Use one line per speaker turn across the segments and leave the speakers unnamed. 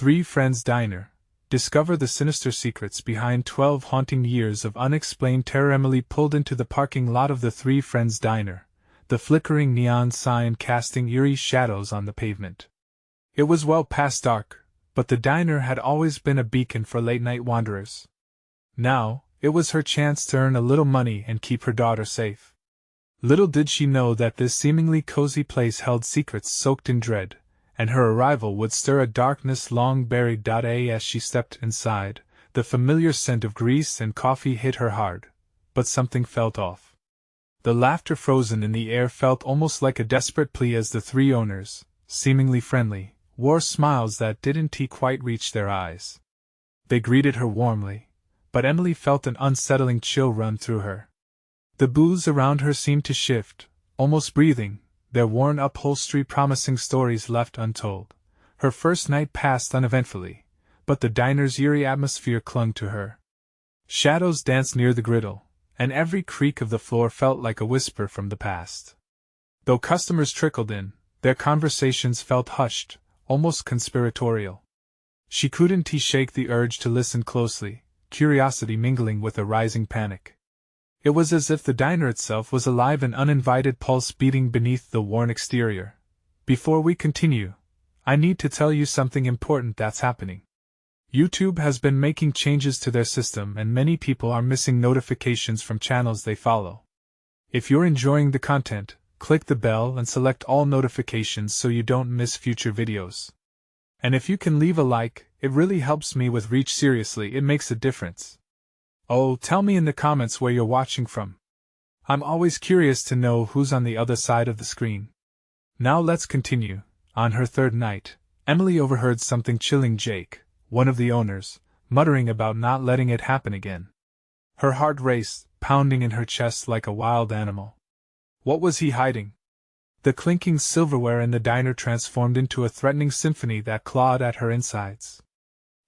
Three Friends Diner. Discover the sinister secrets behind 12 haunting years of unexplained terror. Emily pulled into the parking lot of the Three Friends Diner, the flickering neon sign casting eerie shadows on the pavement. It was well past dark, but the diner had always been a beacon for late-night wanderers. Now, it was her chance to earn a little money and keep her daughter safe. Little did she know that this seemingly cozy place held secrets soaked in dread, and her arrival would stir a darkness long buried. As she stepped inside, the familiar scent of grease and coffee hit her hard, but something felt off. The laughter frozen in the air felt almost like a desperate plea as the three owners, seemingly friendly, wore smiles that didn't quite reach their eyes. They greeted her warmly, but Emily felt an unsettling chill run through her. The booths around her seemed to shift, almost breathing, their worn upholstery promising stories left untold. Her first night passed uneventfully, but the diner's eerie atmosphere clung to her. Shadows danced near the griddle, and every creak of the floor felt like a whisper from the past. Though customers trickled in, their conversations felt hushed, almost conspiratorial. She couldn't shake the urge to listen closely, curiosity mingling with a rising panic. It was as if the diner itself was alive, an uninvited pulse beating beneath the worn exterior. Before we continue, I need to tell you something important that's happening. YouTube has been making changes to their system and many people are missing notifications from channels they follow. If you're enjoying the content, click the bell and select all notifications so you don't miss future videos. And if you can leave a like, it really helps me with reach. Seriously, it makes a difference. Oh, tell me in the comments where you're watching from. I'm always curious to know who's on the other side of the screen. Now let's continue. On her third night, Emily overheard something chilling. Jake, one of the owners, muttering about not letting it happen again. Her heart raced, pounding in her chest like a wild animal. What was he hiding? The clinking silverware in the diner transformed into a threatening symphony that clawed at her insides.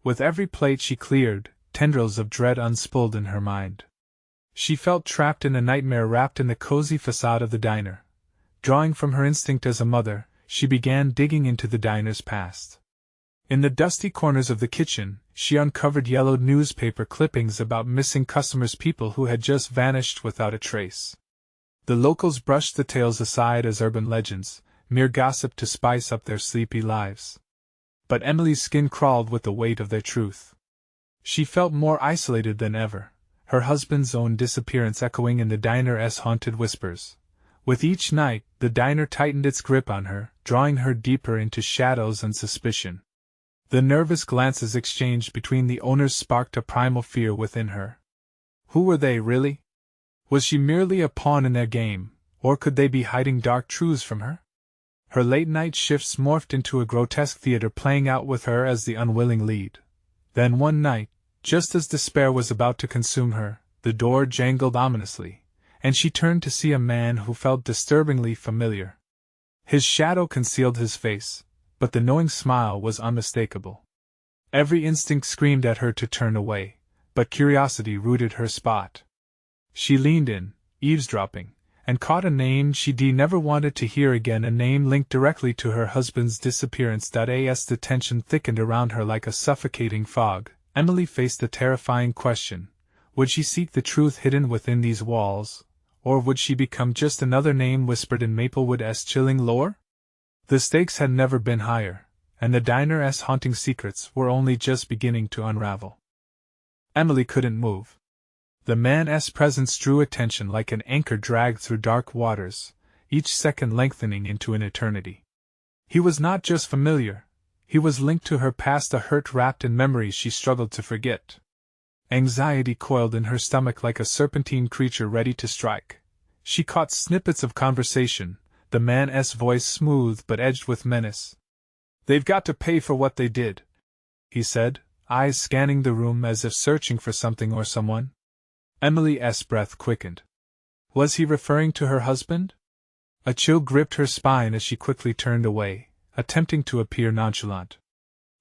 With every plate she cleared, tendrils of dread unspooled in her mind. She felt trapped in a nightmare wrapped in the cozy facade of the diner. Drawing from her instinct as a mother, she began digging into the diner's past. In the dusty corners of the kitchen, she uncovered yellowed newspaper clippings about missing customers, people who had just vanished without a trace. The locals brushed the tales aside as urban legends, mere gossip to spice up their sleepy lives. But Emily's skin crawled with the weight of their truth. She felt more isolated than ever, her husband's own disappearance echoing in the diner's haunted whispers. With each night, the diner tightened its grip on her, drawing her deeper into shadows and suspicion. The nervous glances exchanged between the owners sparked a primal fear within her. Who were they, really? Was she merely a pawn in their game, or could they be hiding dark truths from her? Her late-night shifts morphed into a grotesque theater playing out with her as the unwilling lead. Then one night, just as despair was about to consume her, the door jangled ominously, and she turned to see a man who felt disturbingly familiar. His shadow concealed his face, but the knowing smile was unmistakable. Every instinct screamed at her to turn away, but curiosity rooted her spot. She leaned in, eavesdropping, and caught a name she'd never wanted to hear again, a name linked directly to her husband's disappearance. As the tension thickened around her like a suffocating fog, Emily faced the terrifying question: would she seek the truth hidden within these walls, or would she become just another name whispered in Maplewood's chilling lore? The stakes had never been higher, and the diner's haunting secrets were only just beginning to unravel. Emily couldn't move. The man's presence drew attention like an anchor dragged through dark waters, each second lengthening into an eternity. He was not just familiar, he was linked to her past, a hurt wrapped in memories she struggled to forget. Anxiety coiled in her stomach like a serpentine creature ready to strike. She caught snippets of conversation, the man's voice smooth but edged with menace. "They've got to pay for what they did," he said, eyes scanning the room as if searching for something or someone. Emily's breath quickened. Was he referring to her husband? A chill gripped her spine as she quickly turned away, attempting to appear nonchalant.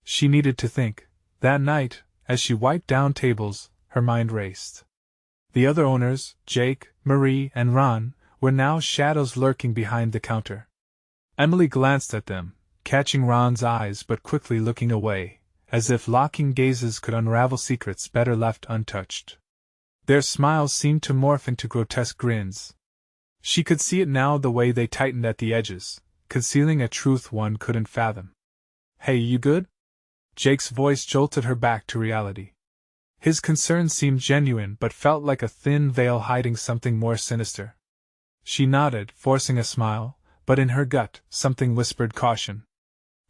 She needed to think. That night, as she wiped down tables, her mind raced. The other owners, Jake, Marie, and Ron, were now shadows lurking behind the counter. Emily glanced at them, catching Ron's eyes but quickly looking away, as if locking gazes could unravel secrets better left untouched. Their smiles seemed to morph into grotesque grins. She could see it now, the way they tightened at the edges, concealing a truth one couldn't fathom. "Hey, you good?" Jake's voice jolted her back to reality. His concern seemed genuine but felt like a thin veil hiding something more sinister. She nodded, forcing a smile, but in her gut, something whispered caution.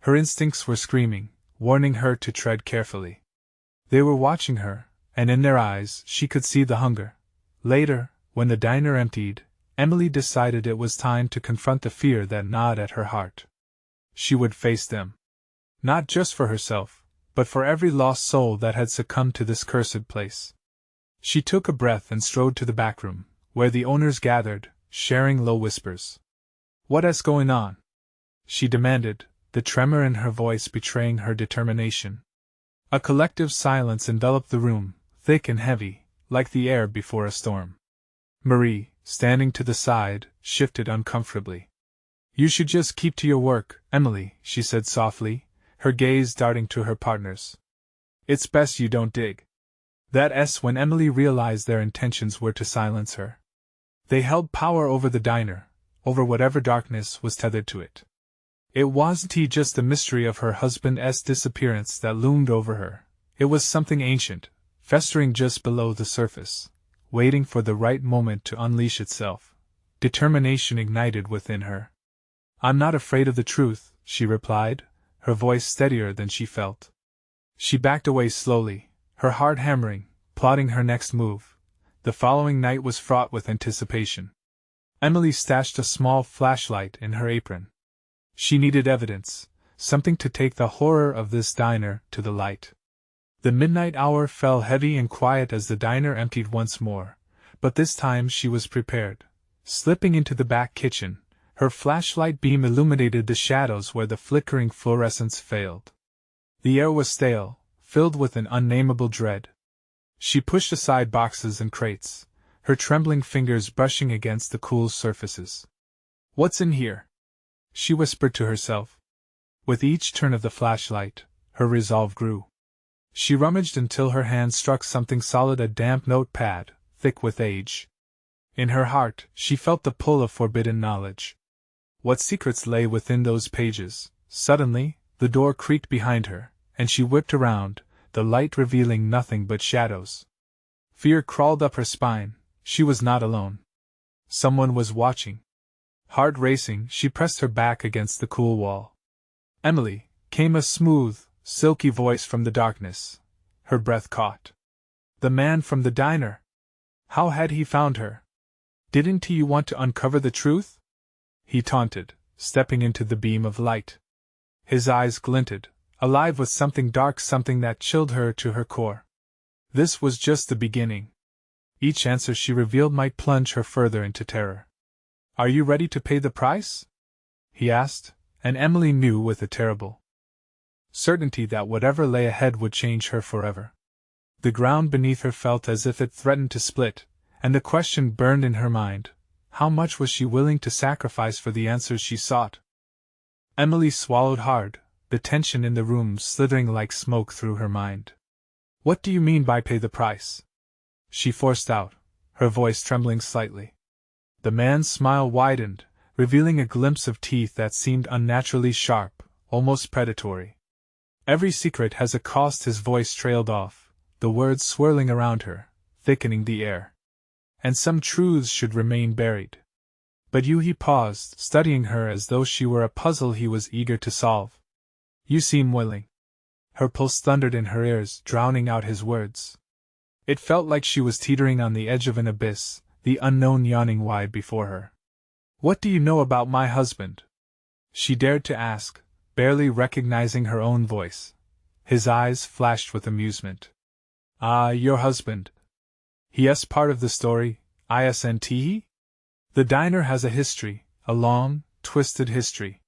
Her instincts were screaming, warning her to tread carefully. They were watching her, and in their eyes she could see the hunger. Later, when the diner emptied, Emily decided it was time to confront the fear that gnawed at her heart. She would face them. Not just for herself, but for every lost soul that had succumbed to this cursed place. She took a breath and strode to the back room, where the owners gathered, sharing low whispers. "What's going on?" she demanded, the tremor in her voice betraying her determination. A collective silence enveloped the room, thick and heavy, like the air before a storm. Marie, standing to the side, shifted uncomfortably. "You should just keep to your work, Emily," she said softly, her gaze darting to her partners. "It's best you don't dig." When Emily realized their intentions were to silence her. They held power over the diner, over whatever darkness was tethered to it. It wasn't just the mystery of her husband's disappearance that loomed over her, it was something ancient, festering just below the surface, waiting for the right moment to unleash itself. Determination ignited within her. "I'm not afraid of the truth," she replied, her voice steadier than she felt. She backed away slowly, her heart hammering, plotting her next move. The following night was fraught with anticipation. Emily stashed a small flashlight in her apron. She needed evidence, something to take the horror of this diner to the light. The midnight hour fell heavy and quiet as the diner emptied once more, but this time she was prepared. Slipping into the back kitchen, her flashlight beam illuminated the shadows where the flickering fluorescence failed. The air was stale, filled with an unnameable dread. She pushed aside boxes and crates, her trembling fingers brushing against the cool surfaces. "What's in here?" she whispered to herself. With each turn of the flashlight, her resolve grew. She rummaged until her hand struck something solid, a damp notepad, thick with age. In her heart, she felt the pull of forbidden knowledge. What secrets lay within those pages? Suddenly, the door creaked behind her, and she whipped around, the light revealing nothing but shadows. Fear crawled up her spine. She was not alone. Someone was watching. Heart racing, she pressed her back against the cool wall. "Emily," came a smooth, silky voice from the darkness. Her breath caught. The man from the diner. How had he found her? "Didn't you want to uncover the truth?" he taunted, stepping into the beam of light. His eyes glinted, alive with something dark, something that chilled her to her core. This was just the beginning. Each answer she revealed might plunge her further into terror. "Are you ready to pay the price?" he asked, and Emily knew with a terrible certainty that whatever lay ahead would change her forever. The ground beneath her felt as if it threatened to split, and the question burned in her mind: how much was she willing to sacrifice for the answers she sought? Emily swallowed hard, the tension in the room slithering like smoke through her mind. "What do you mean by pay the price?" she forced out, her voice trembling slightly. The man's smile widened, revealing a glimpse of teeth that seemed unnaturally sharp, almost predatory. "Every secret has a cost," his voice trailed off, the words swirling around her, thickening the air. "And some truths should remain buried. But you," he paused, studying her as though she were a puzzle he was eager to solve. "You seem willing." Her pulse thundered in her ears, drowning out his words. It felt like she was teetering on the edge of an abyss, the unknown yawning wide before her. "What do you know about my husband?" she dared to ask, barely recognizing her own voice. His eyes flashed with amusement. "Ah, your husband. He's part of the story, isn't he? The diner has a history, a long, twisted history."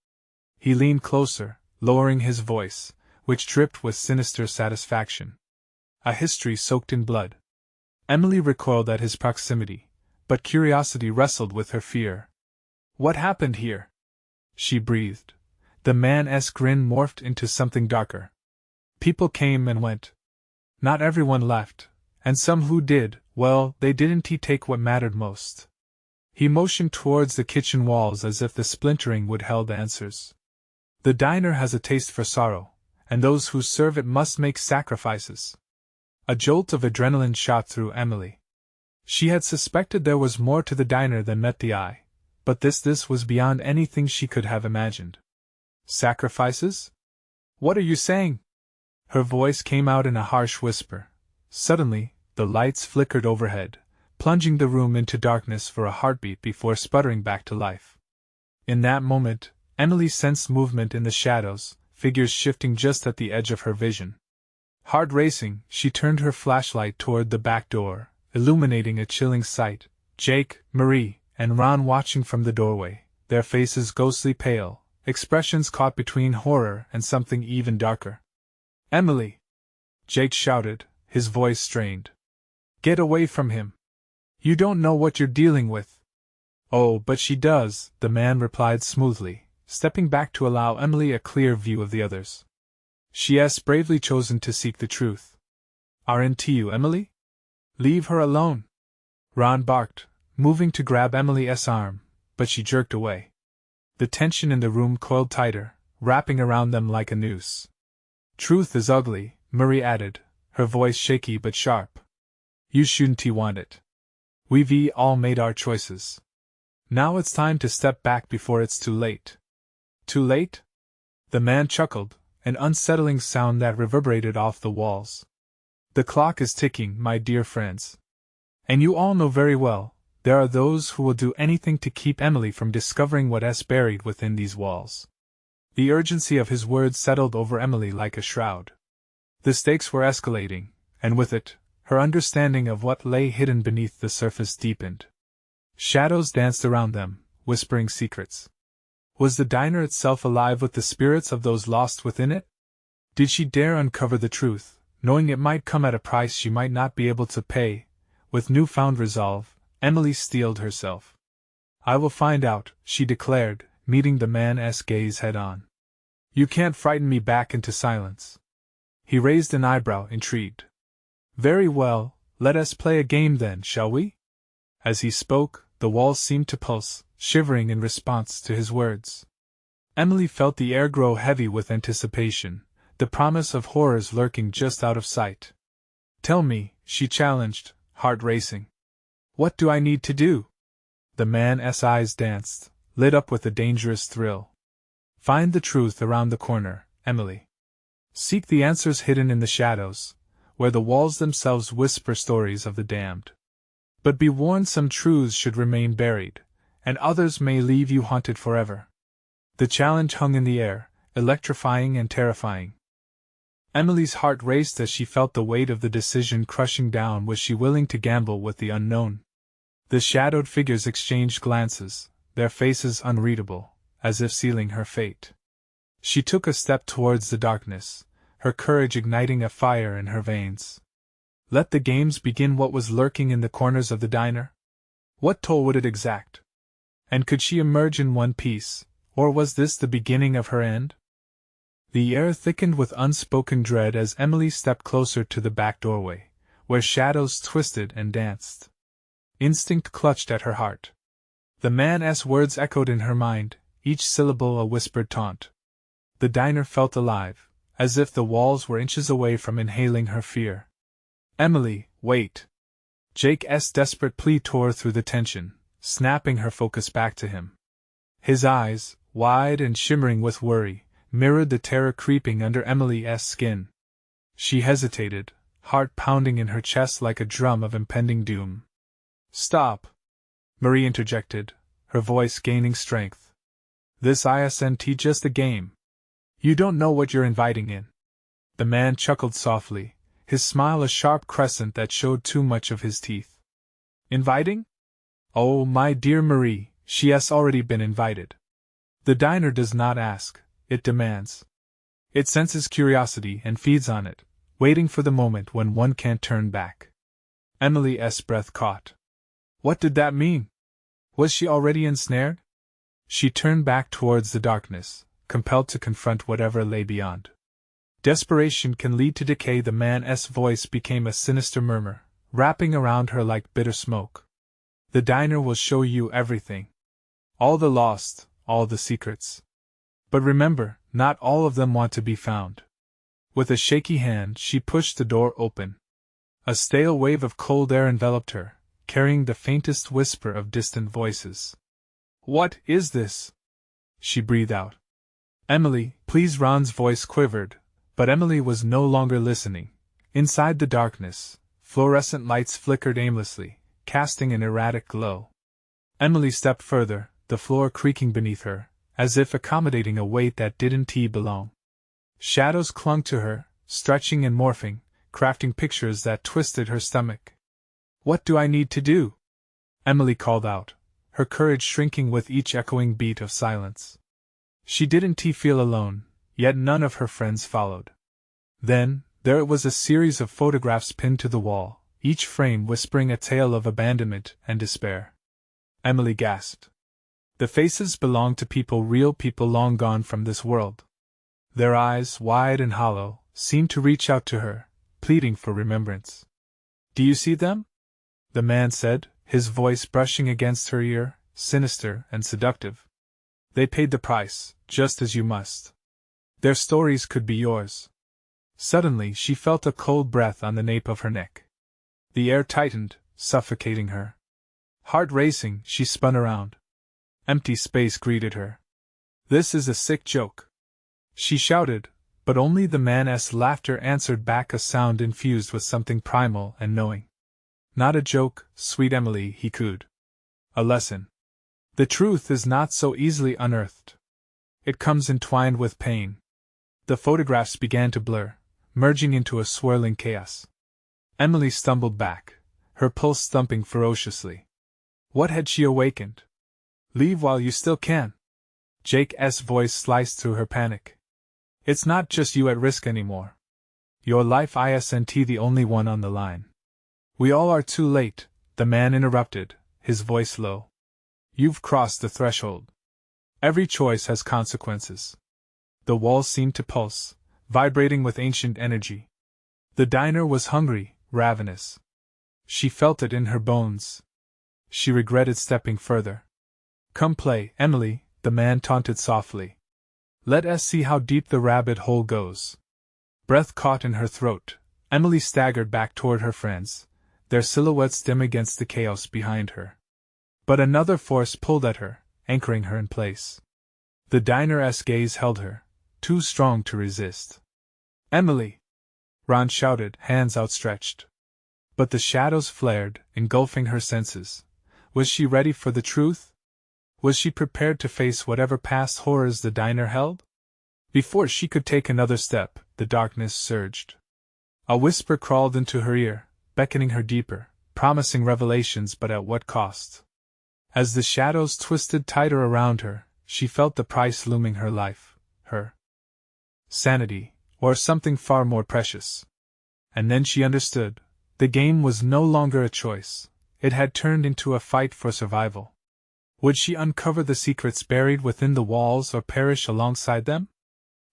He leaned closer, lowering his voice, which dripped with sinister satisfaction. "A history soaked in blood." Emily recoiled at his proximity, but curiosity wrestled with her fear. "What happened here?" she breathed. The man's grin morphed into something darker. People came and went. Not everyone left, and some who did, well, they didn't take what mattered most. He motioned towards the kitchen walls as if the splintering would held answers. The diner has a taste for sorrow, and those who serve it must make sacrifices. A jolt of adrenaline shot through Emily. She had suspected there was more to the diner than met the eye, but this was beyond anything she could have imagined. Sacrifices? What are you saying? Her voice came out in a harsh whisper. Suddenly, the lights flickered overhead, plunging the room into darkness for a heartbeat before sputtering back to life. In that moment, Emily sensed movement in the shadows, figures shifting just at the edge of her vision. Heart racing, she turned her flashlight toward the back door, illuminating a chilling sight: Jake, Marie, and Ron watching from the doorway, their faces ghostly pale, expressions caught between horror and something even darker. "Emily!" Jake shouted, his voice strained. "Get away from him! You don't know what you're dealing with." "Oh, but she does," the man replied smoothly, stepping back to allow Emily a clear view of the others. "She has bravely chosen to seek the truth. Aren't you, Emily? Leave her alone!" Ron barked, moving to grab Emily's arm, but she jerked away. The tension in the room coiled tighter, wrapping around them like a noose. "Truth is ugly," Marie added, her voice shaky but sharp. "You shouldn't want it. We've all made our choices. Now it's time to step back before it's too late." "Too late?" The man chuckled, an unsettling sound that reverberated off the walls. "The clock is ticking, my dear friends. And you all know very well, there are those who will do anything to keep Emily from discovering what's buried within these walls." The urgency of his words settled over Emily like a shroud. The stakes were escalating, and with it, her understanding of what lay hidden beneath the surface deepened. Shadows danced around them, whispering secrets. Was the diner itself alive with the spirits of those lost within it? Did she dare uncover the truth, knowing it might come at a price she might not be able to pay? With newfound resolve, Emily steeled herself. "I will find out," she declared, meeting the man's gaze head-on. "You can't frighten me back into silence." He raised an eyebrow, intrigued. "Very well, let us play a game then, shall we?" As he spoke, the walls seemed to pulse, shivering in response to his words. Emily felt the air grow heavy with anticipation, the promise of horrors lurking just out of sight. "Tell me," she challenged, heart racing. "What do I need to do?" The man's eyes danced, lit up with a dangerous thrill. "Find the truth around the corner, Emily. Seek the answers hidden in the shadows, where the walls themselves whisper stories of the damned. But be warned, some truths should remain buried, and others may leave you haunted forever." The challenge hung in the air, electrifying and terrifying. Emily's heart raced as she felt the weight of the decision crushing down. Was she willing to gamble with the unknown? The shadowed figures exchanged glances, their faces unreadable, as if sealing her fate. She took a step towards the darkness, her courage igniting a fire in her veins. Let the games begin. What was lurking in the corners of the diner? What toll would it exact? And could she emerge in one piece, or was this the beginning of her end? The air thickened with unspoken dread as Emily stepped closer to the back doorway, where shadows twisted and danced. Instinct clutched at her heart. The man's words echoed in her mind, each syllable a whispered taunt. The diner felt alive, as if the walls were inches away from inhaling her fear. "Emily, wait!" Jake's desperate plea tore through the tension, snapping her focus back to him. His eyes, wide and shimmering with worry, mirrored the terror creeping under Emily's skin. She hesitated, heart pounding in her chest like a drum of impending doom. "Stop!" Marie interjected, her voice gaining strength. "This isn't just a game. You don't know what you're inviting in." The man chuckled softly, his smile a sharp crescent that showed too much of his teeth. "Inviting? Oh, my dear Marie, she has already been invited. The diner does not ask, it demands. It senses curiosity and feeds on it, waiting for the moment when one can't turn back." Emily's breath caught. What did that mean? Was she already ensnared? She turned back towards the darkness, compelled to confront whatever lay beyond. Desperation can lead to decay. The man's voice became a sinister murmur, wrapping around her like bitter smoke. The diner will show you everything. All the lost, all the secrets. But remember, not all of them want to be found. With a shaky hand, she pushed the door open. A stale wave of cold air enveloped her, carrying the faintest whisper of distant voices. "What is this?" she breathed out. "Emily, please." Ron's voice quivered, but Emily was no longer listening. Inside the darkness, fluorescent lights flickered aimlessly, casting an erratic glow. Emily stepped further, the floor creaking beneath her, as if accommodating a weight that didn't belong. Shadows clung to her, stretching and morphing, crafting pictures that twisted her stomach. "What do I need to do?" Emily called out, her courage shrinking with each echoing beat of silence. She didn't feel alone, yet none of her friends followed. Then, there it was, a series of photographs pinned to the wall, each frame whispering a tale of abandonment and despair. Emily gasped. The faces belonged to people, real people long gone from this world. Their eyes, wide and hollow, seemed to reach out to her, pleading for remembrance. "Do you see them?" the man said, his voice brushing against her ear, sinister and seductive. "They paid the price, just as you must. Their stories could be yours." Suddenly she felt a cold breath on the nape of her neck. The air tightened, suffocating her. Heart racing, she spun around. Empty space greeted her. "This is a sick joke," she shouted, but only the man's laughter answered back, a sound infused with something primal and knowing. "Not a joke, sweet Emily," he cooed. "A lesson. The truth is not so easily unearthed. It comes entwined with pain." The photographs began to blur, merging into a swirling chaos. Emily stumbled back, her pulse thumping ferociously. What had she awakened? "Leave while you still can." Jake's voice sliced through her panic. "It's not just you at risk anymore. Your life isn't the only one on the line." "We all are." "Too late," the man interrupted, his voice low. "You've crossed the threshold. Every choice has consequences." The walls seemed to pulse, vibrating with ancient energy. The diner was hungry, ravenous. She felt it in her bones. She regretted stepping further. "Come play, Emily," the man taunted softly. "Let us see how deep the rabbit hole goes." Breath caught in her throat. Emily staggered back toward her friends, their silhouettes dim against the chaos behind her. But another force pulled at her, anchoring her in place. The diner's gaze held her, too strong to resist. "Emily!" Ron shouted, hands outstretched. But the shadows flared, engulfing her senses. Was she ready for the truth? Was she prepared to face whatever past horrors the diner held? Before she could take another step, the darkness surged. A whisper crawled into her ear, beckoning her deeper, promising revelations, but at what cost? As the shadows twisted tighter around her, she felt the price looming: her life, her sanity, or something far more precious. And then she understood. The game was no longer a choice. It had turned into a fight for survival. Would she uncover the secrets buried within the walls or perish alongside them?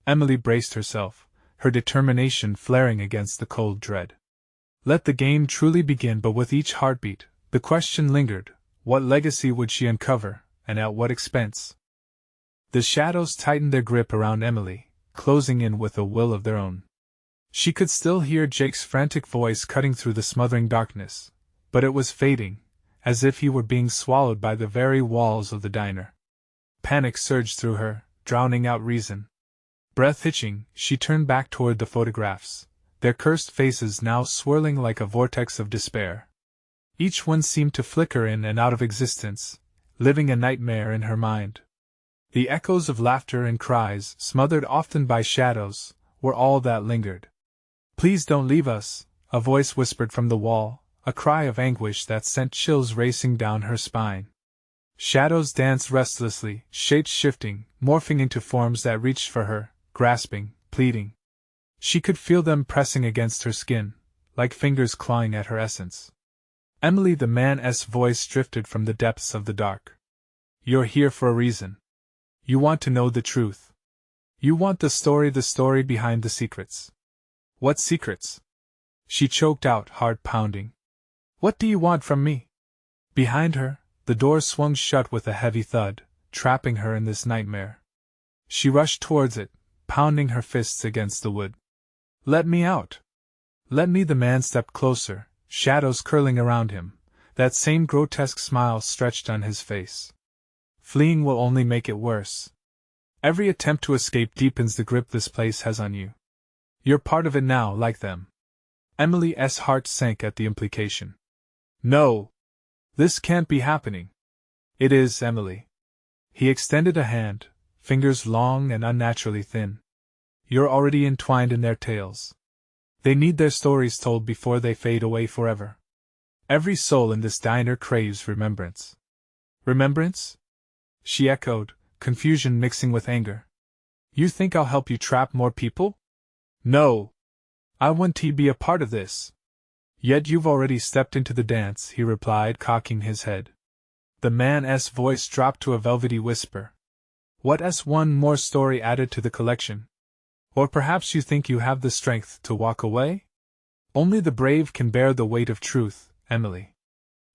Emily braced herself, her determination flaring against the cold dread. Let the game truly begin, but with each heartbeat, the question lingered: what legacy would she uncover, and at what expense? The shadows tightened their grip around Emily, closing in with a will of their own. She could still hear Jake's frantic voice cutting through the smothering darkness, but it was fading, as if he were being swallowed by the very walls of the diner. Panic surged through her, drowning out reason. Breath hitching, she turned back toward the photographs, their cursed faces now swirling like a vortex of despair. Each one seemed to flicker in and out of existence, living a nightmare in her mind. The echoes of laughter and cries, smothered often by shadows, were all that lingered. "Please don't leave us," a voice whispered from the wall, a cry of anguish that sent chills racing down her spine. Shadows danced restlessly, shapes shifting, morphing into forms that reached for her, grasping, pleading. She could feel them pressing against her skin, like fingers clawing at her essence. "Emily," the man's voice drifted from the depths of the dark. "You're here for a reason. You want to know the truth. You want the story behind the secrets. What secrets? She choked out, heart pounding. What do you want from me? Behind her, the door swung shut with a heavy thud, trapping her in this nightmare. She rushed towards it, pounding her fists against the wood. Let me out! Let me! The man stepped closer, shadows curling around him, that same grotesque smile stretched on his face. Fleeing will only make it worse. Every attempt to escape deepens the grip this place has on you. You're part of it now, like them. Emily's heart sank at the implication. No! This can't be happening. It is, Emily. He extended a hand, fingers long and unnaturally thin. You're already entwined in their tales. They need their stories told before they fade away forever. Every soul in this diner craves remembrance. Remembrance? She echoed, confusion mixing with anger. You think I'll help you trap more people? No! I want to be a part of this. Yet you've already stepped into the dance, he replied, cocking his head. The man's voice dropped to a velvety whisper. What's one more story added to the collection? Or perhaps you think you have the strength to walk away? Only the brave can bear the weight of truth, Emily.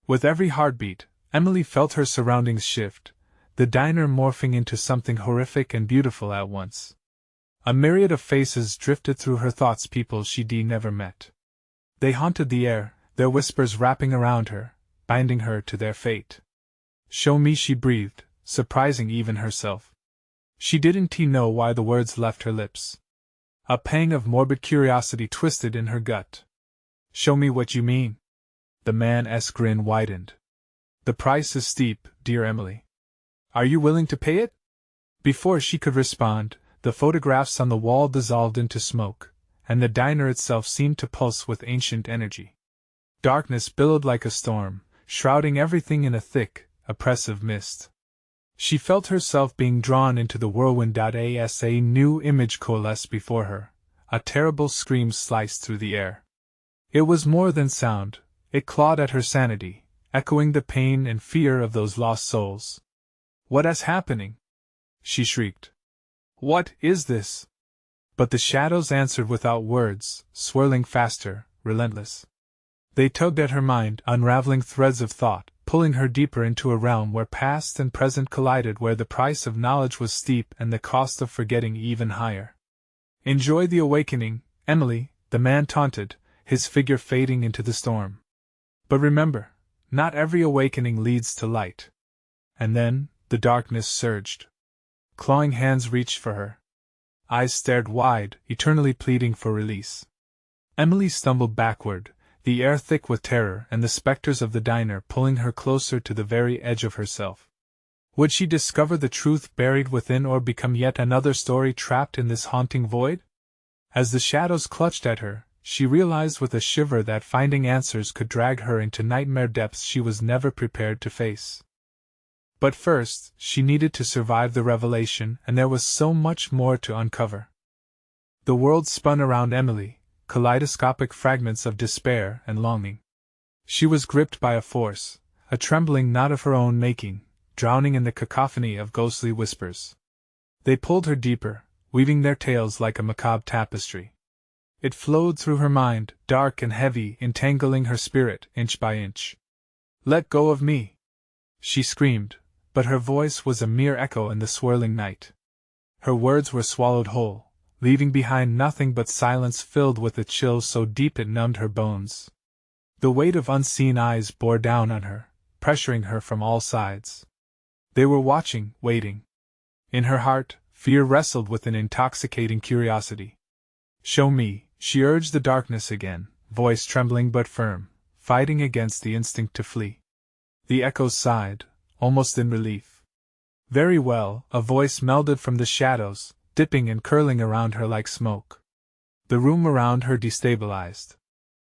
With every heartbeat, Emily felt her surroundings shift, the diner morphing into something horrific and beautiful at once. A myriad of faces drifted through her thoughts, people she'd never met. They haunted the air, their whispers wrapping around her, binding her to their fate. Show me, she breathed, surprising even herself. She didn't know why the words left her lips. A pang of morbid curiosity twisted in her gut. Show me what you mean. The man's grin widened. The price is steep, dear Emily. Are you willing to pay it? Before she could respond, the photographs on the wall dissolved into smoke, and the diner itself seemed to pulse with ancient energy. Darkness billowed like a storm, shrouding everything in a thick, oppressive mist. She felt herself being drawn into the whirlwind. As a new image coalesced before her, a terrible scream sliced through the air. It was more than sound, it clawed at her sanity, echoing the pain and fear of those lost souls. What's happening? She shrieked. What is this? But the shadows answered without words, swirling faster, relentless. They tugged at her mind, unraveling threads of thought, pulling her deeper into a realm where past and present collided, where the price of knowledge was steep and the cost of forgetting even higher. Enjoy the awakening, Emily, the man taunted, his figure fading into the storm. But remember, not every awakening leads to light. And then, the darkness surged. Clawing hands reached for her. Eyes stared wide, eternally pleading for release. Emily stumbled backward, the air thick with terror and the specters of the diner pulling her closer to the very edge of herself. Would she discover the truth buried within, or become yet another story trapped in this haunting void? As the shadows clutched at her, she realized with a shiver that finding answers could drag her into nightmare depths she was never prepared to face. But first, she needed to survive the revelation, and there was so much more to uncover. The world spun around Emily, kaleidoscopic fragments of despair and longing. She was gripped by a force, a trembling not of her own making, drowning in the cacophony of ghostly whispers. They pulled her deeper, weaving their tales like a macabre tapestry. It flowed through her mind, dark and heavy, entangling her spirit inch by inch. Let go of me! She screamed, but her voice was a mere echo in the swirling night. Her words were swallowed whole, leaving behind nothing but silence filled with a chill so deep it numbed her bones. The weight of unseen eyes bore down on her, pressuring her from all sides. They were watching, waiting. In her heart, fear wrestled with an intoxicating curiosity. Show me, she urged the darkness again, voice trembling but firm, fighting against the instinct to flee. The echoes sighed, almost in relief. Very well, a voice melded from the shadows, dipping and curling around her like smoke. The room around her destabilized.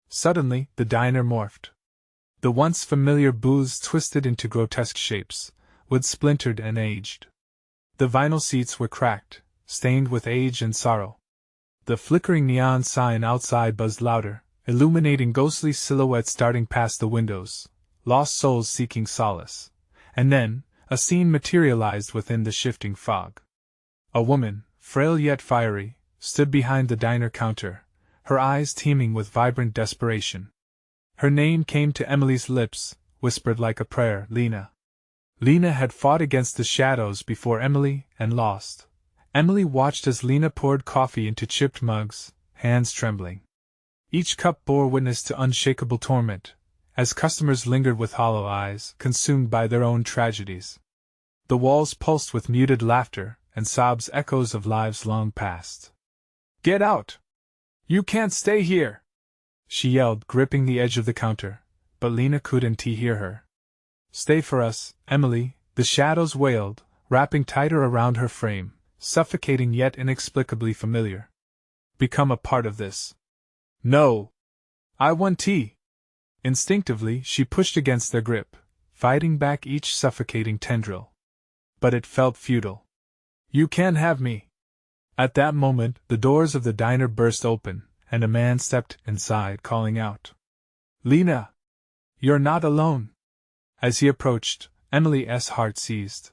Suddenly, the diner morphed. The once familiar booths twisted into grotesque shapes, wood splintered and aged. The vinyl seats were cracked, stained with age and sorrow. The flickering neon sign outside buzzed louder, illuminating ghostly silhouettes darting past the windows, lost souls seeking solace. And then, a scene materialized within the shifting fog. A woman, frail yet fiery, stood behind the diner counter, her eyes teeming with vibrant desperation. Her name came to Emily's lips, whispered like a prayer, Lena. Lena had fought against the shadows before Emily, and lost. Emily watched as Lena poured coffee into chipped mugs, hands trembling. Each cup bore witness to unshakable torment, as customers lingered with hollow eyes, consumed by their own tragedies. The walls pulsed with muted laughter, and sobs echoes of lives long past. "Get out! You can't stay here!" she yelled, gripping the edge of the counter, but Lena couldn't hear her. "Stay for us, Emily," the shadows wailed, wrapping tighter around her frame, suffocating yet inexplicably familiar. "Become a part of this." "No! I want tea!" Instinctively, she pushed against their grip, fighting back each suffocating tendril. But it felt futile. "You can't have me!" At that moment, the doors of the diner burst open, and a man stepped inside, calling out, "Lena! You're not alone!" As he approached, Emily's heart seized.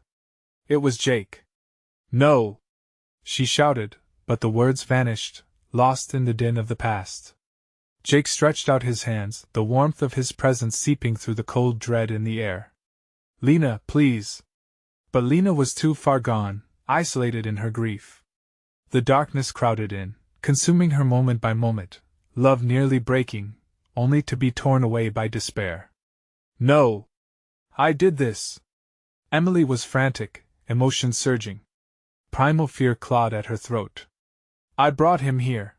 It was Jake. "No!" she shouted, but the words vanished, lost in the din of the past. Jake stretched out his hands, the warmth of his presence seeping through the cold dread in the air. "Lena, please!" But Lena was too far gone, isolated in her grief. The darkness crowded in, consuming her moment by moment, love nearly breaking, only to be torn away by despair. "No! I did this!" Emily was frantic, emotion surging. Primal fear clawed at her throat. "I brought him here!"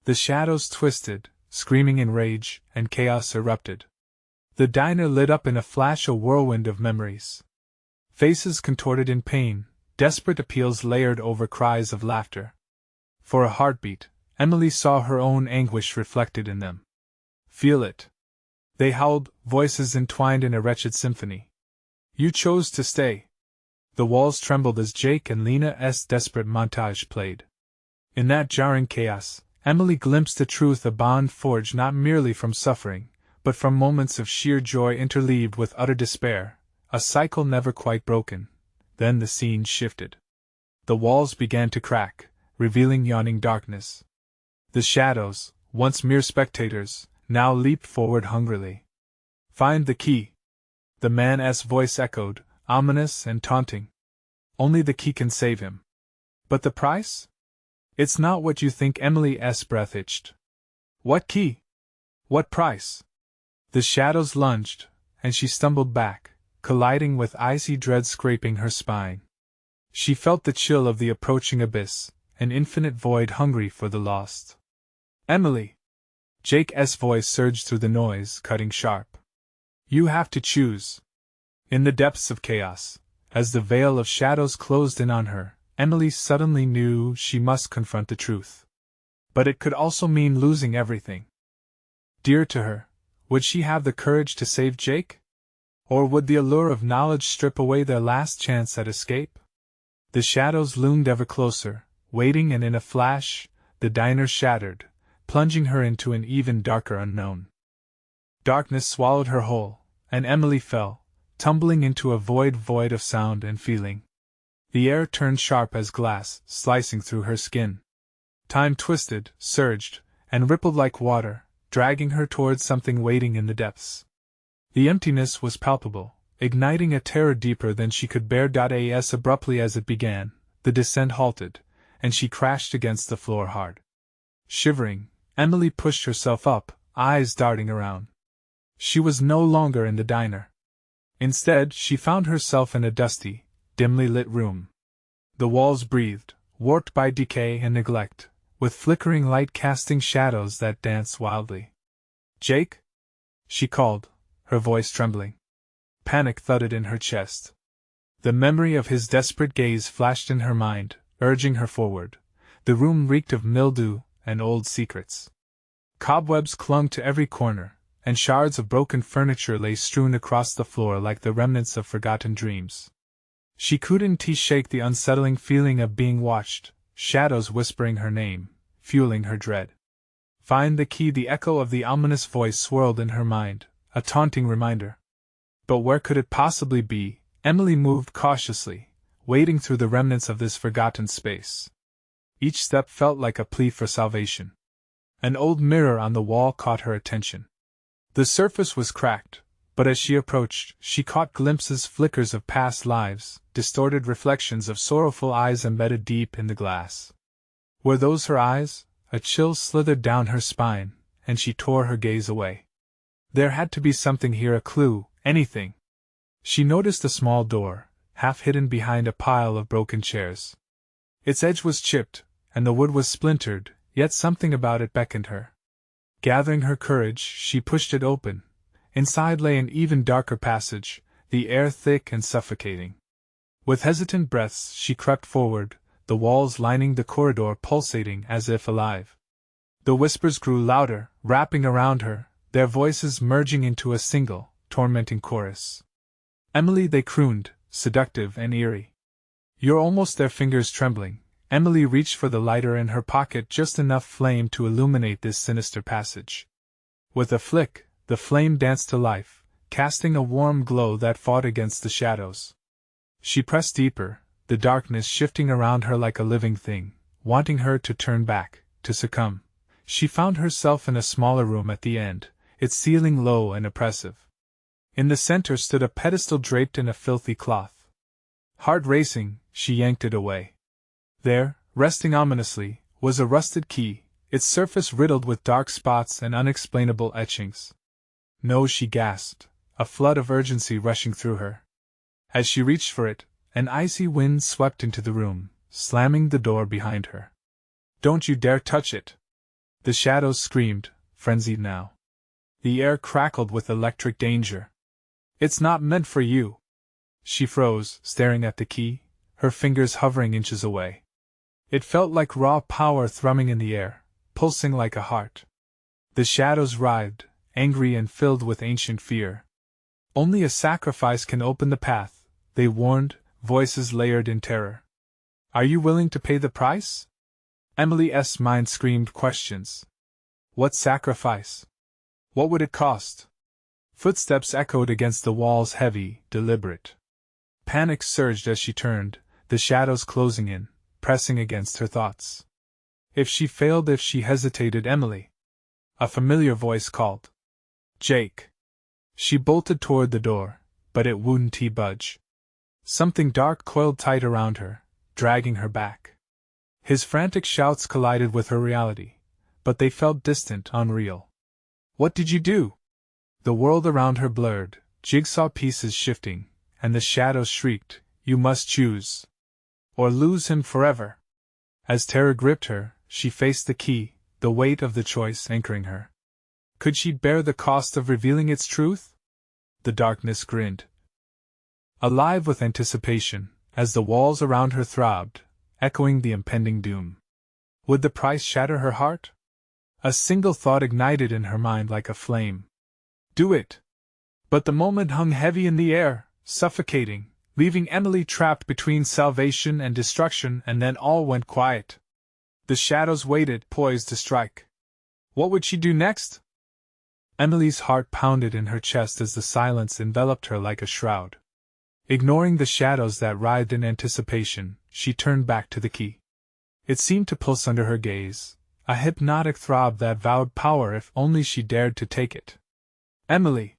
The shadows twisted, screaming in rage, and chaos erupted. The diner lit up in a flash, a whirlwind of memories. Faces contorted in pain, desperate appeals layered over cries of laughter. For a heartbeat, Emily saw her own anguish reflected in them. "Feel it!" they howled, voices entwined in a wretched symphony. "You chose to stay!" The walls trembled as Jake and Lena's desperate montage played. In that jarring chaos, Emily glimpsed a truth, a bond forged not merely from suffering, but from moments of sheer joy interleaved with utter despair, a cycle never quite broken. Then the scene shifted. The walls began to crack, revealing yawning darkness. The shadows, once mere spectators, now leaped forward hungrily. "Find the key!" the man's voice echoed, ominous and taunting. "Only the key can save him." "But the price?" "It's not what you think." Emily's breath itched. "What key? What price?" The shadows lunged, and she stumbled back, colliding with icy dread scraping her spine. She felt the chill of the approaching abyss, an infinite void hungry for the lost. "Emily!" Jake's voice surged through the noise, cutting sharp. "You have to choose." In the depths of chaos, as the veil of shadows closed in on her, Emily suddenly knew she must confront the truth. But it could also mean losing everything dear to her. Would she have the courage to save Jake? Or would the allure of knowledge strip away their last chance at escape? The shadows loomed ever closer, waiting, and in a flash, the diner shattered, plunging her into an even darker unknown. Darkness swallowed her whole, and Emily fell, tumbling into a void of sound and feeling. The air turned sharp as glass, slicing through her skin. Time twisted, surged, and rippled like water, dragging her towards something waiting in the depths. The emptiness was palpable, igniting a terror deeper than she could bear. As abruptly as it began, the descent halted, and she crashed against the floor hard. Shivering, Emily pushed herself up, eyes darting around. She was no longer in the diner. Instead, she found herself in a dusty, dimly lit room. The walls breathed, warped by decay and neglect, with flickering light casting shadows that danced wildly. "Jake?" she called, her voice trembling. Panic thudded in her chest. The memory of his desperate gaze flashed in her mind, urging her forward. The room reeked of mildew and old secrets. Cobwebs clung to every corner, and shards of broken furniture lay strewn across the floor like the remnants of forgotten dreams. She couldn't shake the unsettling feeling of being watched, shadows whispering her name, fueling her dread. "Find the key!" The echo of the ominous voice swirled in her mind, a taunting reminder. But where could it possibly be? Emily moved cautiously, wading through the remnants of this forgotten space. Each step felt like a plea for salvation. An old mirror on the wall caught her attention. The surface was cracked, but as she approached, she caught glimpses, flickers of past lives, distorted reflections of sorrowful eyes embedded deep in the glass. Were those her eyes? A chill slithered down her spine, and she tore her gaze away. There had to be something here, a clue, anything. She noticed a small door, half hidden behind a pile of broken chairs. Its edge was chipped, and the wood was splintered, yet something about it beckoned her. Gathering her courage, she pushed it open. Inside lay an even darker passage, the air thick and suffocating. With hesitant breaths she crept forward, the walls lining the corridor pulsating as if alive. The whispers grew louder, wrapping around her, their voices merging into a single, tormenting chorus. Emily, they crooned, seductive and eerie. You're almost there, fingers trembling. Emily reached for the lighter in her pocket, just enough flame to illuminate this sinister passage. With a flick, the flame danced to life, casting a warm glow that fought against the shadows. She pressed deeper, the darkness shifting around her like a living thing, wanting her to turn back, to succumb. She found herself in a smaller room at the end, its ceiling low and oppressive. In the center stood a pedestal draped in a filthy cloth. Heart racing, she yanked it away. There, resting ominously, was a rusted key, its surface riddled with dark spots and unexplainable etchings. No, she gasped, a flood of urgency rushing through her. As she reached for it, an icy wind swept into the room, slamming the door behind her. Don't you dare touch it! The shadows screamed, frenzied now. The air crackled with electric danger. It's not meant for you! She froze, staring at the key, her fingers hovering inches away. It felt like raw power thrumming in the air, pulsing like a heart. The shadows writhed, angry and filled with ancient fear. Only a sacrifice can open the path, they warned, voices layered in terror. Are you willing to pay the price? Emily's mind screamed questions. What sacrifice? What would it cost? Footsteps echoed against the walls, heavy, deliberate. Panic surged as she turned, the shadows closing in, pressing against her thoughts. If she failed, if she hesitated, Emily. A familiar voice called. Jake. She bolted toward the door, but it wouldn't budge. Something dark coiled tight around her, dragging her back. His frantic shouts collided with her reality, but they felt distant, unreal. What did you do? The world around her blurred, jigsaw pieces shifting, and the shadows shrieked, you must choose. Or lose him forever. As terror gripped her, she faced the key, the weight of the choice anchoring her. Could she bear the cost of revealing its truth? The darkness grinned. Alive with anticipation, as the walls around her throbbed, echoing the impending doom. Would the price shatter her heart? A single thought ignited in her mind like a flame. Do it! But the moment hung heavy in the air, suffocating, leaving Emily trapped between salvation and destruction, and then all went quiet. The shadows waited, poised to strike. What would she do next? Emily's heart pounded in her chest as the silence enveloped her like a shroud. Ignoring the shadows that writhed in anticipation, she turned back to the key. It seemed to pulse under her gaze, a hypnotic throb that vowed power if only she dared to take it. Emily!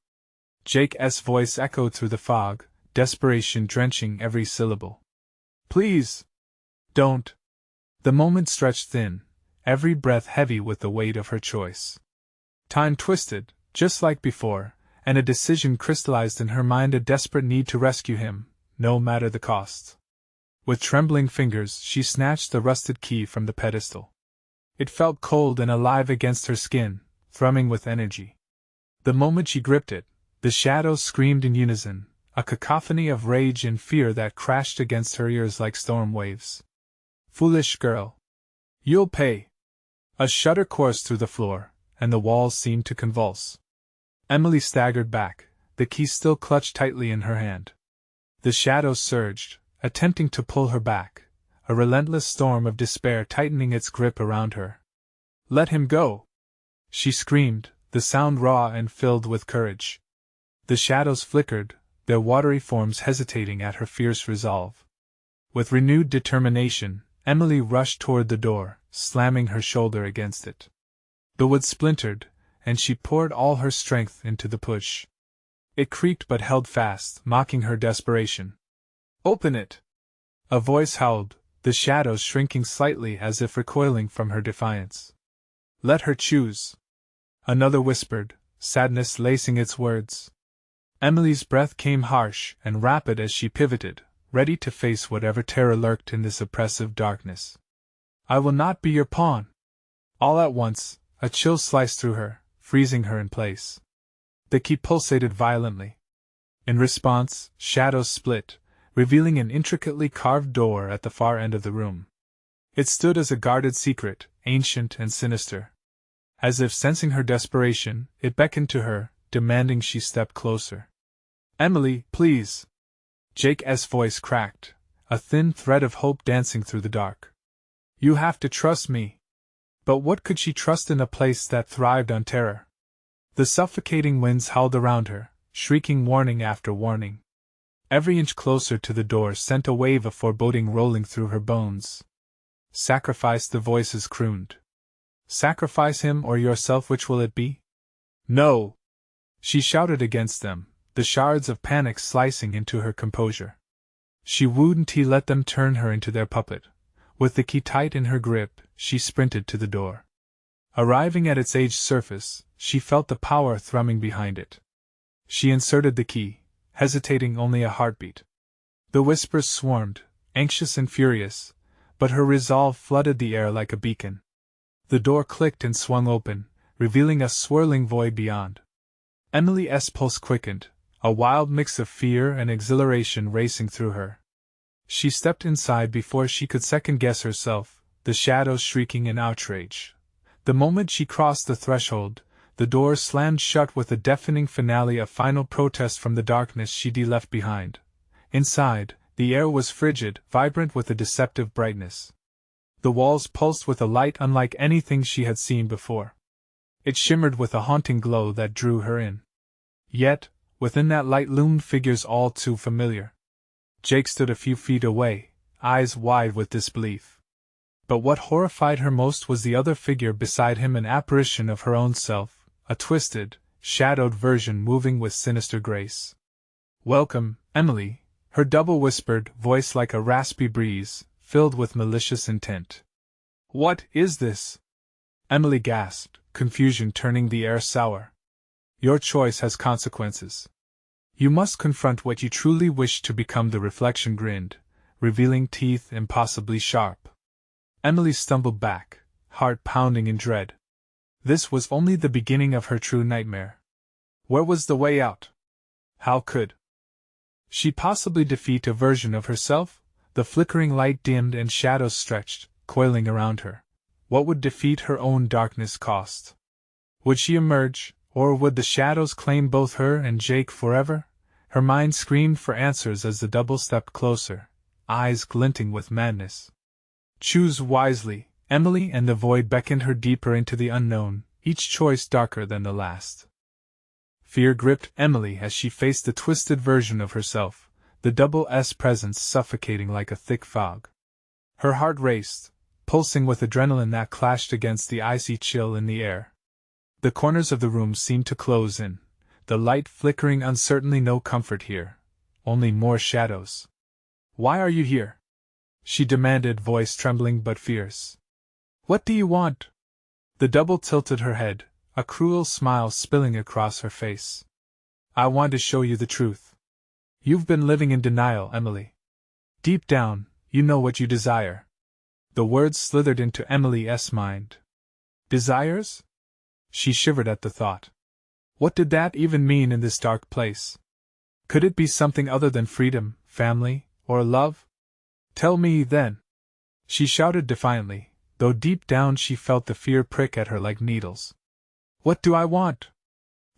Jake's voice echoed through the fog, desperation drenching every syllable. Please! Don't! The moment stretched thin, every breath heavy with the weight of her choice. Time twisted, just like before, and a decision crystallized in her mind, a desperate need to rescue him, no matter the cost. With trembling fingers, she snatched the rusted key from the pedestal. It felt cold and alive against her skin, thrumming with energy. The moment she gripped it, the shadows screamed in unison, a cacophony of rage and fear that crashed against her ears like storm waves. Foolish girl! You'll pay! A shudder coursed through the floor, and the walls seemed to convulse. Emily staggered back, the key still clutched tightly in her hand. The shadows surged, attempting to pull her back, a relentless storm of despair tightening its grip around her. Let him go! She screamed, the sound raw and filled with courage. The shadows flickered, their watery forms hesitating at her fierce resolve. With renewed determination, Emily rushed toward the door, slamming her shoulder against it. The wood splintered, and she poured all her strength into the push. It creaked but held fast, mocking her desperation. "Open it!" A voice howled, the shadows shrinking slightly as if recoiling from her defiance. "Let her choose," another whispered, sadness lacing its words. Emily's breath came harsh and rapid as she pivoted, ready to face whatever terror lurked in this oppressive darkness. "I will not be your pawn!" All at once, a chill sliced through her, freezing her in place. The key pulsated violently. In response, shadows split, revealing an intricately carved door at the far end of the room. It stood as a guarded secret, ancient and sinister. As if sensing her desperation, it beckoned to her, demanding she step closer. "Emily, please!" Jake's voice cracked, a thin thread of hope dancing through the dark. "You have to trust me." But what could she trust in a place that thrived on terror? The suffocating winds howled around her, shrieking warning after warning. Every inch closer to the door sent a wave of foreboding rolling through her bones. "Sacrifice," the voices crooned. "Sacrifice him or yourself, which will it be?" "No!" She shouted against them, the shards of panic slicing into her composure. She wouldn't let them turn her into their puppet. With the key tight in her grip, she sprinted to the door. Arriving at its aged surface, she felt the power thrumming behind it. She inserted the key, hesitating only a heartbeat. The whispers swarmed, anxious and furious, but her resolve flooded the air like a beacon. The door clicked and swung open, revealing a swirling void beyond. Emily's pulse quickened, a wild mix of fear and exhilaration racing through her. She stepped inside before she could second-guess herself, the shadows shrieking in outrage. The moment she crossed the threshold, the door slammed shut with a deafening finale, a final protest from the darkness she'd left behind. Inside, the air was frigid, vibrant with a deceptive brightness. The walls pulsed with a light unlike anything she had seen before. It shimmered with a haunting glow that drew her in. Yet, within that light loomed figures all too familiar. Jake stood a few feet away, eyes wide with disbelief. But what horrified her most was the other figure beside him, an apparition of her own self, a twisted, shadowed version moving with sinister grace. "Welcome, Emily," her double whispered, voice like a raspy breeze, filled with malicious intent. "What is this?" Emily gasped, confusion turning the air sour. "Your choice has consequences. You must confront what you truly wish to become," the reflection grinned, revealing teeth impossibly sharp. Emily stumbled back, heart pounding in dread. This was only the beginning of her true nightmare. Where was the way out? How could she possibly defeat a version of herself? The flickering light dimmed and shadows stretched, coiling around her. What would defeat her own darkness cost? Would she emerge, or would the shadows claim both her and Jake forever? Her mind screamed for answers as the double stepped closer, eyes glinting with madness. "Choose wisely, Emily," and the void beckoned her deeper into the unknown, each choice darker than the last. Fear gripped Emily as she faced the twisted version of herself, the double S presence suffocating like a thick fog. Her heart raced, pulsing with adrenaline that clashed against the icy chill in the air. The corners of the room seemed to close in, the light flickering uncertainly. No comfort here, only more shadows. "Why are you here?" she demanded, voice trembling but fierce. "What do you want?" The double tilted her head, a cruel smile spilling across her face. "I want to show you the truth. You've been living in denial, Emily. Deep down, you know what you desire." The words slithered into Emily's mind. Desires? She shivered at the thought. What did that even mean in this dark place? Could it be something other than freedom, family, or love? "Tell me, then!" she shouted defiantly, though deep down she felt the fear prick at her like needles. "What do I want?"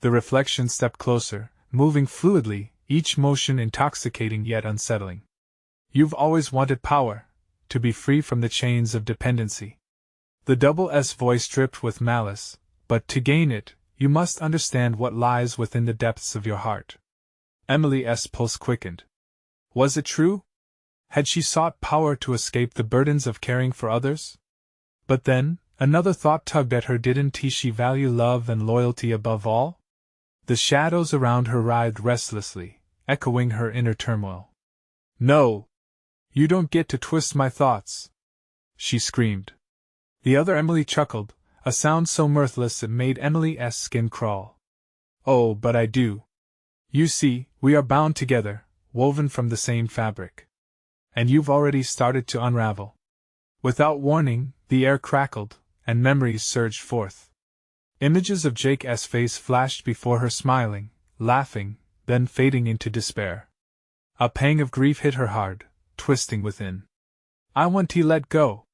The reflection stepped closer, moving fluidly, each motion intoxicating yet unsettling. "You've always wanted power, to be free from the chains of dependency." The double S voice dripped with malice, "but to gain it, you must understand what lies within the depths of your heart." Emily's pulse quickened. Was it true? Had she sought power to escape the burdens of caring for others? But then, another thought tugged at her. Didn't she value love and loyalty above all? The shadows around her writhed restlessly, echoing her inner turmoil. No! You don't get to twist my thoughts! She screamed. The other Emily chuckled, a sound so mirthless it made Emily's skin crawl. Oh, but I do. You see, we are bound together, woven from the same fabric. And you've already started to unravel. Without warning, the air crackled, and memories surged forth. Images of Jake's face flashed before her, smiling, laughing, then fading into despair. A pang of grief hit her hard, twisting within. I want to let go.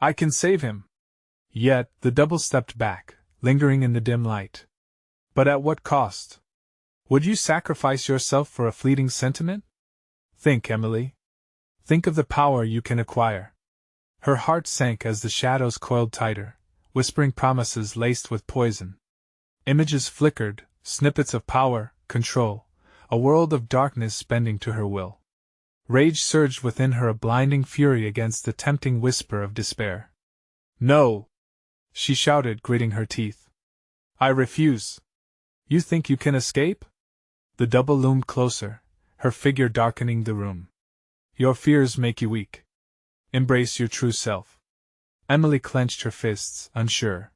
I can save him. Yet, the double stepped back, lingering in the dim light. But at what cost? Would you sacrifice yourself for a fleeting sentiment? Think, Emily. Think of the power you can acquire. Her heart sank as the shadows coiled tighter, whispering promises laced with poison. Images flickered, snippets of power, control, a world of darkness bending to her will. Rage surged within her, a blinding fury against the tempting whisper of despair. No! She shouted, gritting her teeth. I refuse. You think you can escape? The double loomed closer, her figure darkening the room. Your fears make you weak. Embrace your true self. Emily clenched her fists, unsure.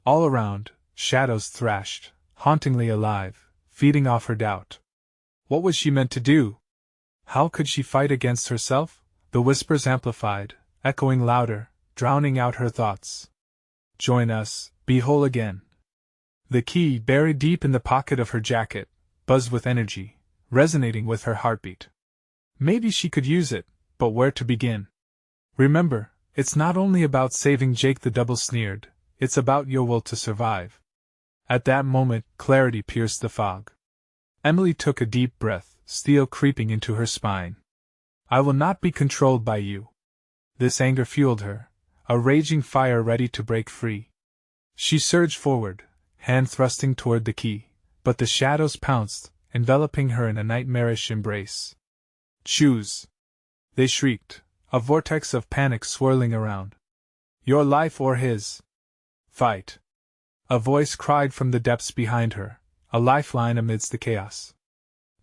All around, shadows thrashed, hauntingly alive, feeding off her doubt. What was she meant to do? How could she fight against herself? The whispers amplified, echoing louder, drowning out her thoughts. Join us, be whole again. The key, buried deep in the pocket of her jacket, buzzed with energy, resonating with her heartbeat. Maybe she could use it, but where to begin? Remember, it's not only about saving Jake, the double sneered, it's about your will to survive. At that moment, clarity pierced the fog. Emily took a deep breath, steel creeping into her spine. I will not be controlled by you. This anger fueled her, a raging fire ready to break free. She surged forward, hand thrusting toward the key, but the shadows pounced, enveloping her in a nightmarish embrace. Choose! They shrieked, a vortex of panic swirling around. Your life or his. Fight! A voice cried from the depths behind her, a lifeline amidst the chaos.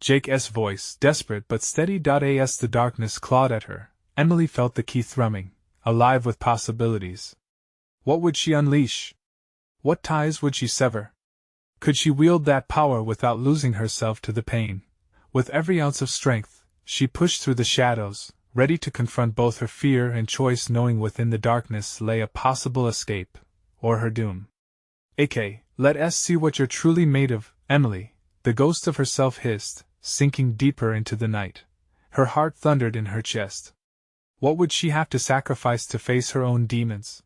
Jake's voice, desperate but steady. As the darkness clawed at her, Emily felt the key thrumming, alive with possibilities. What would she unleash? What ties would she sever? Could she wield that power without losing herself to the pain? With every ounce of strength, she pushed through the shadows, ready to confront both her fear and choice, knowing within the darkness lay a possible escape, or her doom. Let us see what you're truly made of, Emily, the ghost of herself hissed, sinking deeper into the night. Her heart thundered in her chest. What would she have to sacrifice to face her own demons?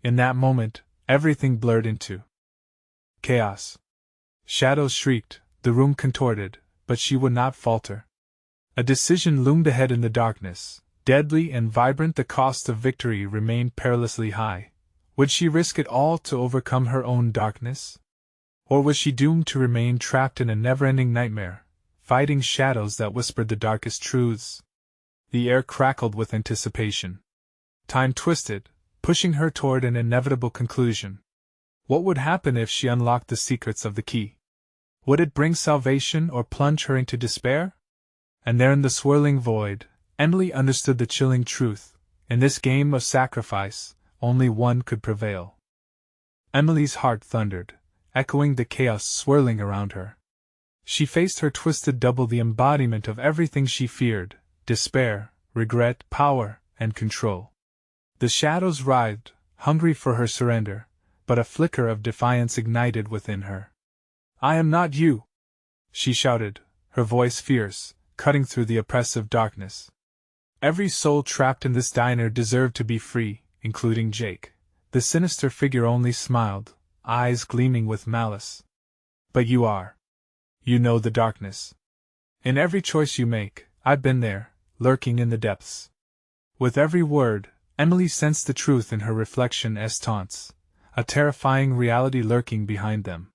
In that moment, everything blurred into chaos. Shadows shrieked, the room contorted, but she would not falter. A decision loomed ahead in the darkness, deadly and vibrant. The cost of victory remained perilously high. Would she risk it all to overcome her own darkness? Or was she doomed to remain trapped in a never-ending nightmare, fighting shadows that whispered the darkest truths? The air crackled with anticipation. Time twisted, pushing her toward an inevitable conclusion. What would happen if she unlocked the secrets of the key? Would it bring salvation or plunge her into despair? And there in the swirling void, Emily understood the chilling truth. In this game of sacrifice, only one could prevail. Emily's heart thundered, echoing the chaos swirling around her. She faced her twisted double, the embodiment of everything she feared: despair, regret, power, and control. The shadows writhed, hungry for her surrender, but a flicker of defiance ignited within her. I am not you! She shouted, her voice fierce, cutting through the oppressive darkness. Every soul trapped in this diner deserved to be free, including Jake. The sinister figure only smiled, eyes gleaming with malice. But you are. You know the darkness. In every choice you make, I've been there, lurking in the depths. With every word, Emily sensed the truth in her reflection as taunts, a terrifying reality lurking behind them.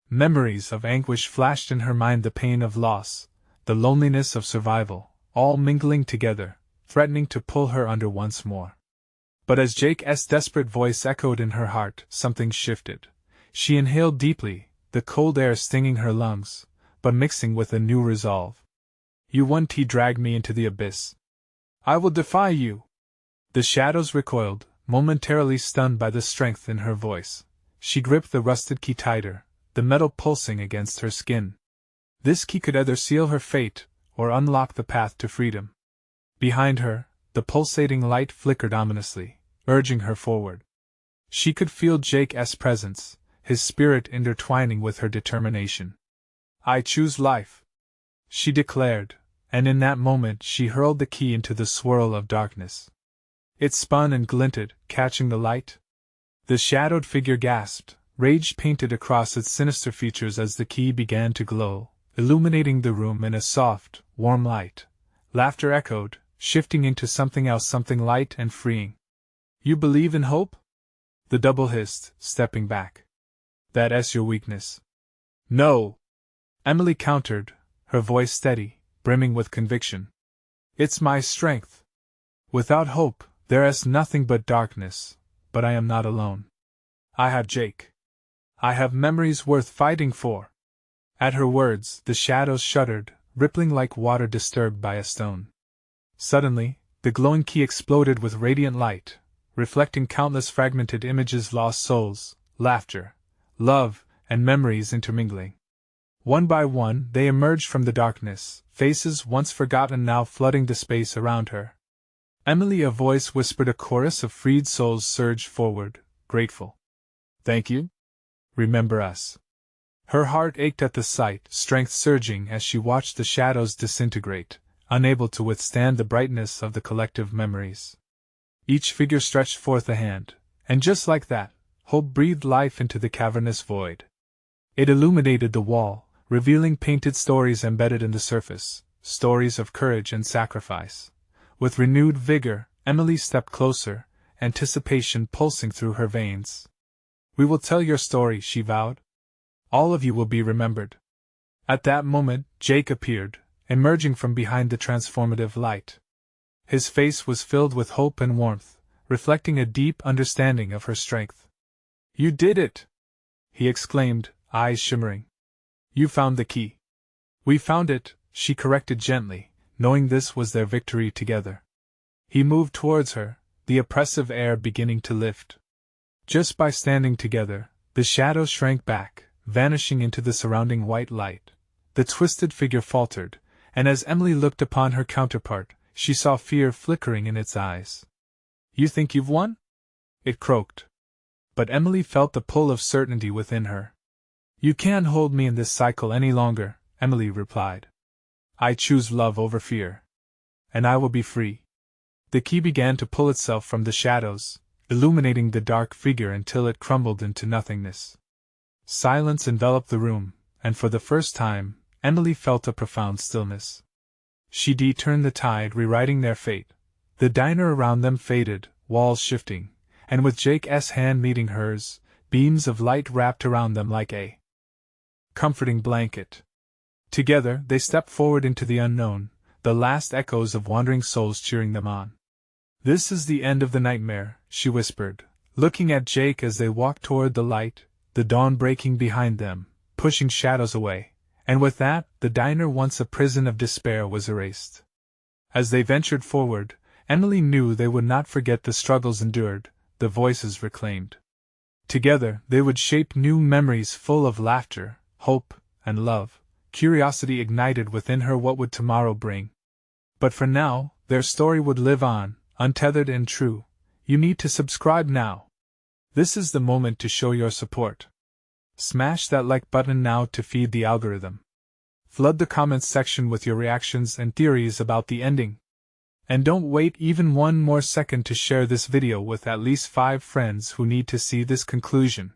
Memories of anguish flashed in her mind, the pain of loss, the loneliness of survival, all mingling together, threatening to pull her under once more. But as Jake's desperate voice echoed in her heart, something shifted. She inhaled deeply, the cold air stinging her lungs, but mixing with a new resolve. "You won't drag me into the abyss. I will defy you." The shadows recoiled, momentarily stunned by the strength in her voice. She gripped the rusted key tighter, the metal pulsing against her skin. This key could either seal her fate, or unlock the path to freedom. Behind her, the pulsating light flickered ominously, urging her forward. She could feel Jake's presence, his spirit intertwining with her determination. "I choose life," she declared, and in that moment she hurled the key into the swirl of darkness. It spun and glinted, catching the light. The shadowed figure gasped, rage painted across its sinister features as the key began to glow, illuminating the room in a soft, warm light. Laughter echoed, shifting into something else, something light and freeing. "You believe in hope?" the double hissed, stepping back. "That's your weakness." "No," Emily countered, her voice steady, brimming with conviction. "It's my strength. Without hope, there is nothing but darkness, but I am not alone. I have Jake. I have memories worth fighting for." At her words, the shadows shuddered, rippling like water disturbed by a stone. Suddenly, the glowing key exploded with radiant light, reflecting countless fragmented images, lost souls, laughter, love, and memories intermingling. One by one, they emerged from the darkness, faces once forgotten now flooding the space around her. Emily, a voice whispered, a chorus of freed souls surged forward, grateful. "Thank you? Remember us." Her heart ached at the sight, strength surging as she watched the shadows disintegrate, unable to withstand the brightness of the collective memories. Each figure stretched forth a hand, and just like that, hope breathed life into the cavernous void. It illuminated the wall, revealing painted stories embedded in the surface, stories of courage and sacrifice. With renewed vigor, Emily stepped closer, anticipation pulsing through her veins. "We will tell your story," she vowed. "All of you will be remembered." At that moment, Jake appeared, emerging from behind the transformative light. His face was filled with hope and warmth, reflecting a deep understanding of her strength. "You did it!" he exclaimed, eyes shimmering. "You found the key." "We found it," she corrected gently, knowing this was their victory together. He moved towards her, the oppressive air beginning to lift. Just by standing together, the shadows shrank back, vanishing into the surrounding white light. The twisted figure faltered, and as Emily looked upon her counterpart, she saw fear flickering in its eyes. "You think you've won?" it croaked. But Emily felt the pull of certainty within her. "You can't hold me in this cycle any longer," Emily replied. "I choose love over fear. And I will be free." The key began to pull itself from the shadows, illuminating the dark figure until it crumbled into nothingness. Silence enveloped the room, and for the first time, Emily felt a profound stillness. She turned the tide, rewriting their fate. The diner around them faded, walls shifting, and with Jake's hand meeting hers, beams of light wrapped around them like a comforting blanket. Together, they stepped forward into the unknown, the last echoes of wandering souls cheering them on. "This is the end of the nightmare," she whispered, looking at Jake as they walked toward the light, the dawn breaking behind them, pushing shadows away, and with that, the diner, once a prison of despair, was erased. As they ventured forward, Emily knew they would not forget the struggles endured, the voices reclaimed. Together, they would shape new memories full of laughter, hope, and love. Curiosity ignited within her what would tomorrow bring. But for now, their story would live on, untethered and true. You need to subscribe now. This is the moment to show your support. Smash that like button now to feed the algorithm. Flood the comments section with your reactions and theories about the ending. And don't wait even one more second to share this video with at least 5 friends who need to see this conclusion.